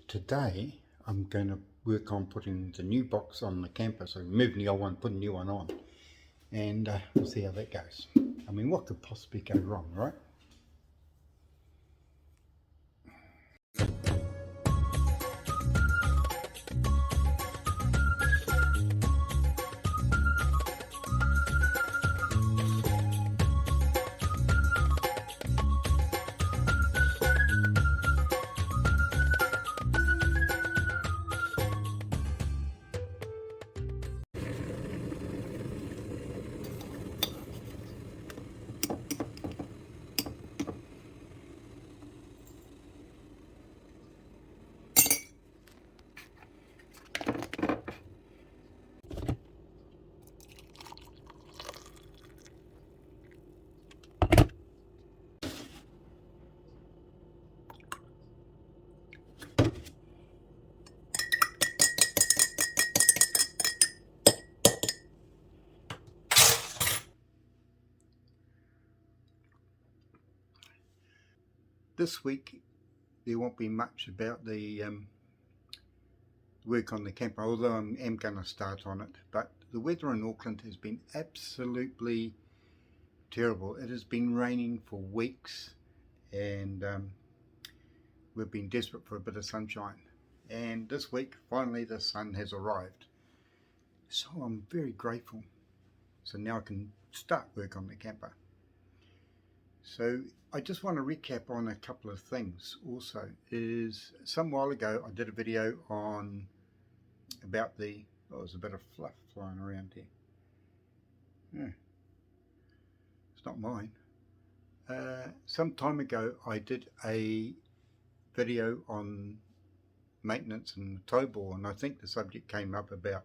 Today I'm going to work on putting the new box on the camper, so removing the old one, put a new one on, and we'll see how that goes. I mean, what could possibly go wrong, right? This week there won't be much about the work on the camper, although I am going to start on it. But the weather in Auckland has been absolutely terrible. It has been raining for weeks, and we've been desperate for a bit of sunshine. And this week, finally, the sun has arrived. So I'm very grateful. So now I can start work on the camper. So I just want to recap on a couple of things. Also, is some while ago I did a video on about the, oh, there's a bit of fluff flying around here. Yeah, it's not mine. Some time ago I did a video on maintenance and the tow ball, and I think the subject came up about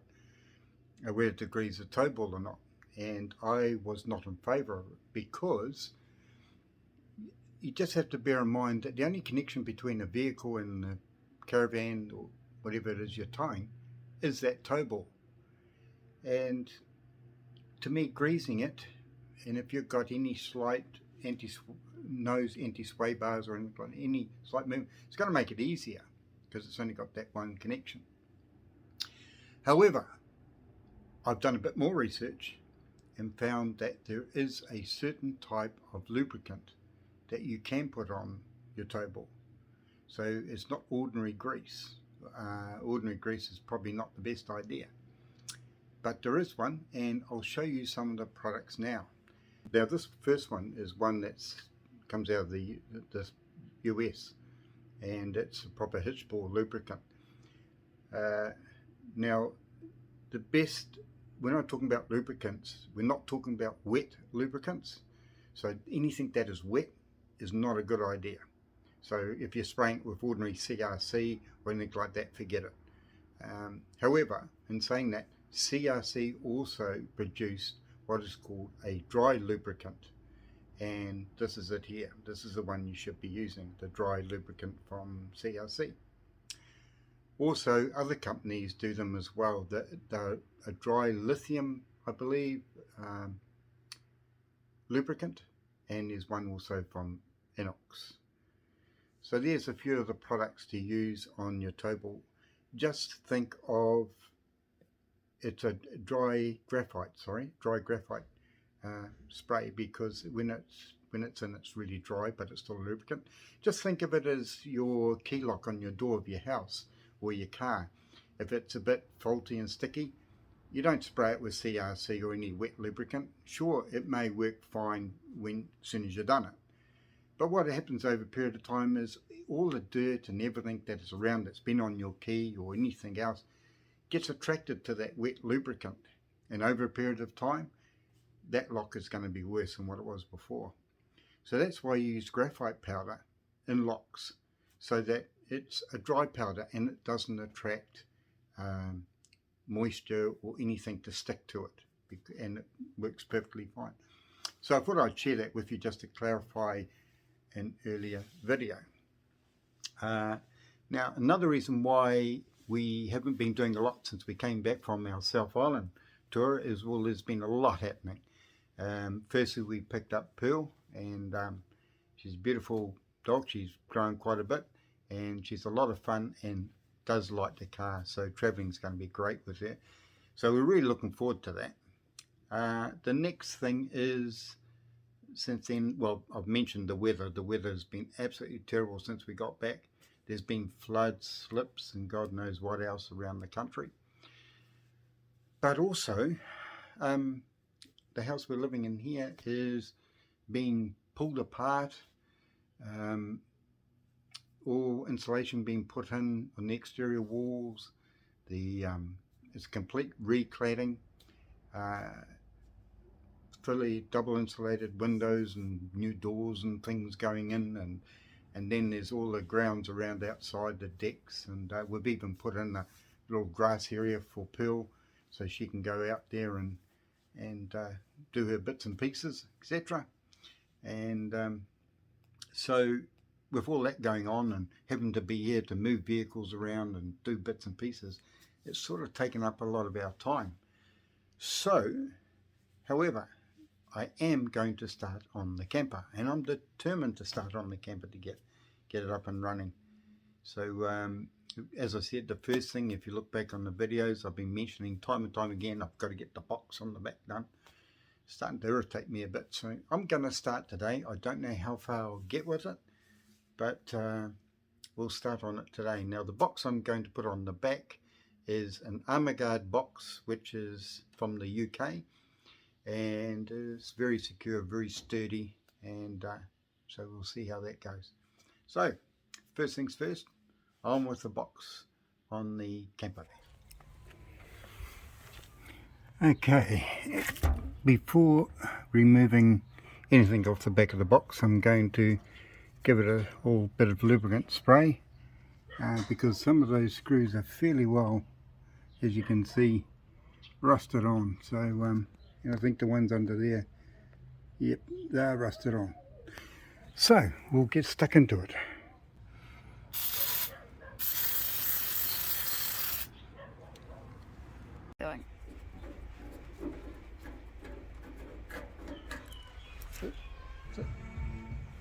whether it agrees the tow ball or not, and I was not in favour of it, because you just have to bear in mind that the only connection between a vehicle and a caravan or whatever it is you're towing is that tow ball. And to me, greasing it, and if you've got any slight anti-sway bars or any slight movement, it's going to make it easier because it's only got that one connection. However, I've done a bit more research and found that there is a certain type of lubricant that you can put on your tow ball. So it's not ordinary grease. Ordinary grease is probably not the best idea, but there is one, and I'll show you some of the products now. Now this first one is one that comes out of the US, and it's a proper hitch ball lubricant. Now the best, we're not talking about lubricants, we're not talking about wet lubricants. So anything that is wet is not a good idea. So if you're spraying it with ordinary CRC or anything like that, forget it. However, in saying that, CRC also produced what is called a dry lubricant, and this is it here. This is the one you should be using, the dry lubricant from CRC. Also, other companies do them as well. They're a dry lithium, I believe, lubricant, and there's one also from Inox. So there's a few of the products to use on your tow ball. Just think of, it's a dry graphite spray, because when it's in, it's really dry, but it's still a lubricant. Just think of it as your key lock on your door of your house or your car. If it's a bit faulty and sticky, you don't spray it with CRC or any wet lubricant. Sure, it may work fine as soon as you've done it, but what happens over a period of time is all the dirt and everything that is around that's been on your key or anything else gets attracted to that wet lubricant, and over a period of time that lock is going to be worse than what it was before. So that's why you use graphite powder in locks, so that it's a dry powder and it doesn't attract moisture or anything to stick to it, and it works perfectly fine. So I thought I'd share that with you just to clarify an earlier video. Now another reason why we haven't been doing a lot since we came back from our South Island tour is, well, there's been a lot happening. Firstly, we picked up Pearl, and she's a beautiful dog. She's grown quite a bit, and she's a lot of fun and does like the car, so traveling's going to be great with her. So we're really looking forward to that. The next thing is, since then, well, I've mentioned the weather. The weather's been absolutely terrible since we got back. There's been floods, slips, and God knows what else around the country. But also, the house we're living in here is being pulled apart, all insulation being put in on the exterior walls. It's complete recladding, fully double insulated windows and new doors and things going in, and then there's all the grounds around outside, the decks, and we've even put in a little grass area for Pearl so she can go out there and do her bits and pieces, etc. And so with all that going on and having to be here to move vehicles around and do bits and pieces, it's sort of taken up a lot of our time. So, however, I am going to start on the camper, and I'm determined to start on the camper to get it up and running. So as I said, the first thing, if you look back on the videos, I've been mentioning time and time again, I've got to get the box on the back done. It's starting to irritate me a bit, so I'm going to start today. I don't know how far I'll get with it, but we'll start on it today. Now the box I'm going to put on the back is an Armagard box, which is from the UK, and it's very secure, very sturdy, and so we'll see how that goes. So first things first, on with the box on the camper. Okay, before removing anything off the back of the box, I'm going to give it a whole bit of lubricant spray, because some of those screws are fairly well, as you can see, rusted on. So I think the ones under there, yep, they are rusted on. So we'll get stuck into it.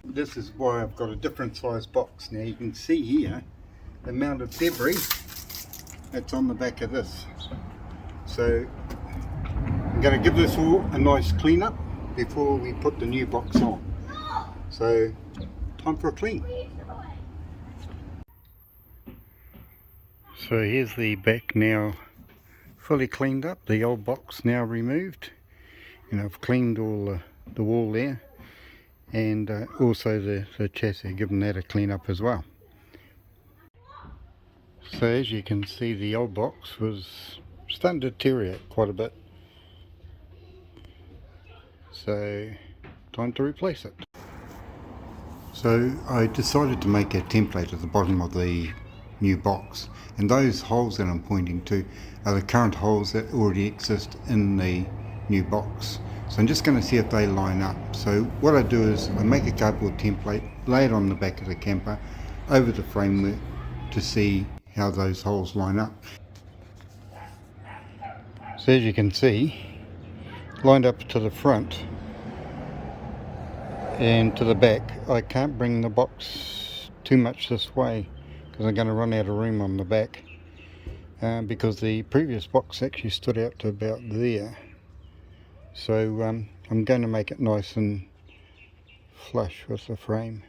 This is why I've got a different size box. Now you can see here the amount of debris that's on the back of this. So I'm going to give this all a nice clean up before we put the new box on. So time for a clean. So here's the back now fully cleaned up, the old box now removed, and I've cleaned all the wall there, and also the chassis, given that a clean up as well. So as you can see, the old box was starting to deteriorate quite a bit, so time to replace it. So I decided to make a template at the bottom of the new box, and those holes that I'm pointing to are the current holes that already exist in the new box. So I'm just going to see if they line up. So what I do is I make a cardboard template, lay it on the back of the camper over the framework to see how those holes line up. So as you can see, lined up to the front and to the back, I can't bring the box too much this way because I'm going to run out of room on the back, because the previous box actually stood out to about there. So I'm going to make it nice and flush with the frame.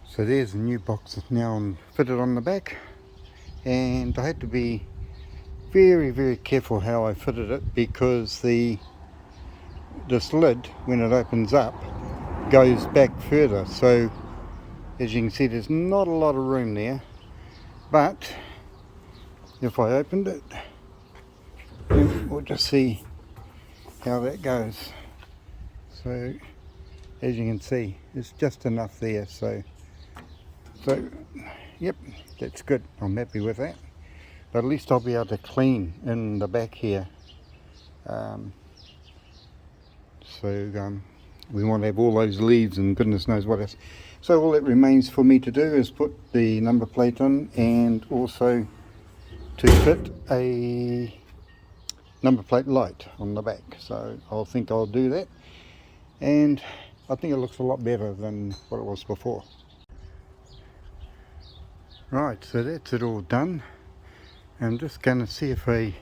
So there's the new box that's now fitted on the back, and I had to be very careful how I fitted it, because this lid, when it opens up, goes back further. So as you can see, there's not a lot of room there, but if I opened it, we'll just see how that goes. So as you can see, it's just enough there, so yep, that's good. I'm happy with that, but at least I'll be able to clean in the back here. We won't have all those leaves and goodness knows what else. So all that remains for me to do is put the number plate in, and also to fit a number plate light on the back. So I think I'll do that, and I think it looks a lot better than what it was before. Right, so that's it all done. I'm just going to see if a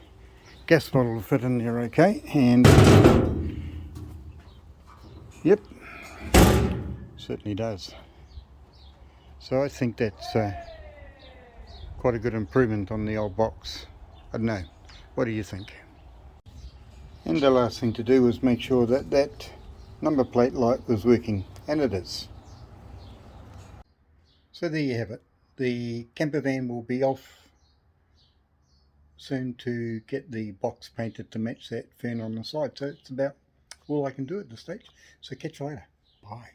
gas bottle will fit in there okay, and yep, certainly does. So I think that's quite a good improvement on the old box. I don't know, what do you think? And the last thing to do was make sure that that number plate light was working, and it is. So there you have it. The camper van will be off soon to get the box painted to match that fern on the side. So it's about all I can do at this stage. So catch you later. Bye.